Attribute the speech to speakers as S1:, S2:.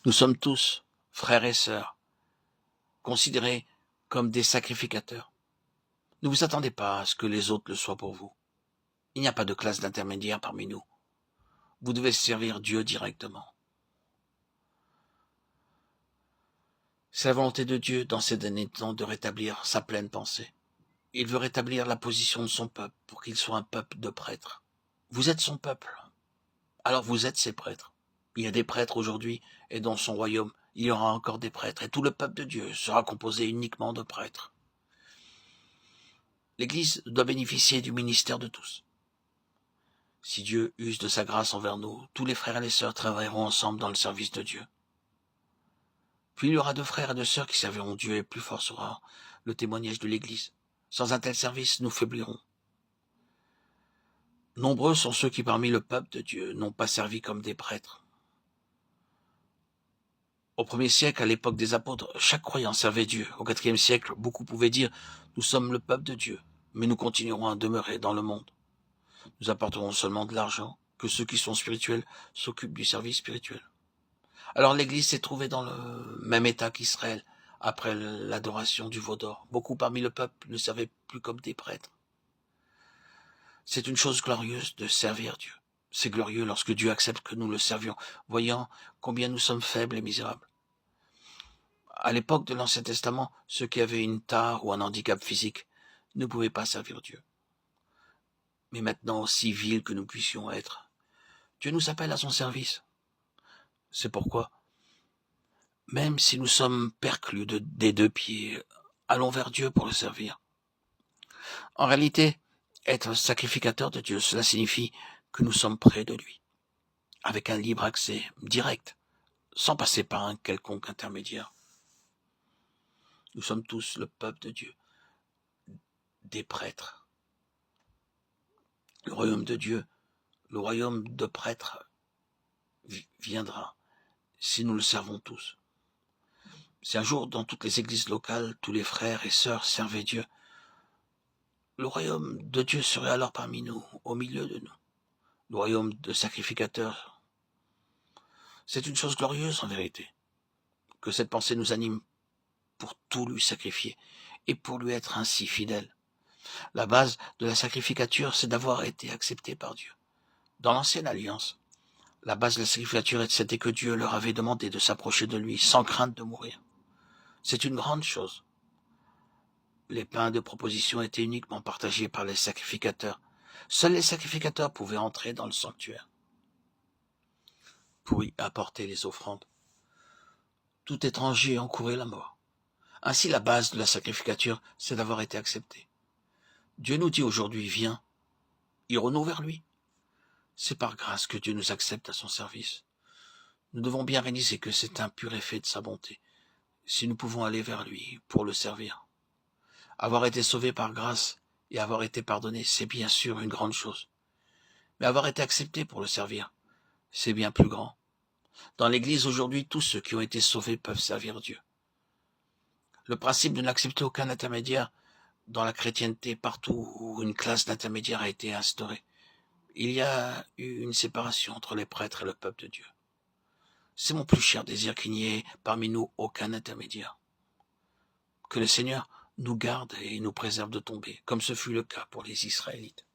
S1: Nous sommes tous, frères et sœurs, considérés comme des sacrificateurs. Ne vous attendez pas à ce que les autres le soient pour vous. Il n'y a pas de classe d'intermédiaire parmi nous. Vous devez servir Dieu directement. C'est la volonté de Dieu dans ces derniers temps de rétablir sa pleine pensée. Il veut rétablir la position de son peuple pour qu'il soit un peuple de prêtres. Vous êtes son peuple, alors vous êtes ses prêtres. Il y a des prêtres aujourd'hui et dans son royaume, il y aura encore des prêtres et tout le peuple de Dieu sera composé uniquement de prêtres. L'Église doit bénéficier du ministère de tous. Si Dieu use de sa grâce envers nous, tous les frères et les sœurs travailleront ensemble dans le service de Dieu. Puis il y aura de frères et de sœurs qui serviront Dieu et plus fort sera le témoignage de l'Église. Sans un tel service, nous faiblirons. Nombreux sont ceux qui parmi le peuple de Dieu n'ont pas servi comme des prêtres. Au 1er siècle, à l'époque des apôtres, chaque croyant servait Dieu. Au 4e siècle, beaucoup pouvaient dire « Nous sommes le peuple de Dieu, mais nous continuerons à demeurer dans le monde. Nous apporterons seulement de l'argent, que ceux qui sont spirituels s'occupent du service spirituel. » Alors l'Église s'est trouvée dans le même état qu'Israël, après l'adoration du veau d'or. Beaucoup parmi le peuple ne servaient plus comme des prêtres. C'est une chose glorieuse de servir Dieu. C'est glorieux lorsque Dieu accepte que nous le servions, voyant combien nous sommes faibles et misérables. À l'époque de l'Ancien Testament, ceux qui avaient une tare ou un handicap physique ne pouvaient pas servir Dieu. Mais maintenant, aussi vils que nous puissions être, Dieu nous appelle à son service. C'est pourquoi, même si nous sommes perclus des 2 pieds, allons vers Dieu pour le servir. En réalité, être sacrificateur de Dieu, cela signifie que nous sommes près de lui, avec un libre accès direct, sans passer par un quelconque intermédiaire. Nous sommes tous le peuple de Dieu, des prêtres. Le royaume de Dieu, le royaume de prêtres viendra si nous le servons tous. Si un jour, dans toutes les églises locales, tous les frères et sœurs servaient Dieu, le royaume de Dieu serait alors parmi nous, au milieu de nous. Le royaume de sacrificateurs. C'est une chose glorieuse en vérité, que cette pensée nous anime pour tout lui sacrifier et pour lui être ainsi fidèle. La base de la sacrificature, c'est d'avoir été accepté par Dieu. Dans l'ancienne alliance, la base de la sacrificature, c'était que Dieu leur avait demandé de s'approcher de lui sans crainte de mourir. C'est une grande chose. Les pains de proposition étaient uniquement partagés par les sacrificateurs. Seuls les sacrificateurs pouvaient entrer dans le sanctuaire pour y apporter les offrandes. Tout étranger encourait la mort. Ainsi, la base de la sacrificature, c'est d'avoir été accepté. Dieu nous dit aujourd'hui, viens, irons-nous vers lui? C'est par grâce que Dieu nous accepte à son service. Nous devons bien réaliser que c'est un pur effet de sa bonté, si nous pouvons aller vers lui pour le servir. Avoir été sauvé par grâce et avoir été pardonné, c'est bien sûr une grande chose. Mais avoir été accepté pour le servir, c'est bien plus grand. Dans l'Église aujourd'hui, tous ceux qui ont été sauvés peuvent servir Dieu. Le principe de n'accepter aucun intermédiaire dans la chrétienté, partout où une classe d'intermédiaires a été instaurée, il y a eu une séparation entre les prêtres et le peuple de Dieu. C'est mon plus cher désir qu'il n'y ait parmi nous aucun intermédiaire. Que le Seigneur nous garde et nous préserve de tomber, comme ce fut le cas pour les Israélites.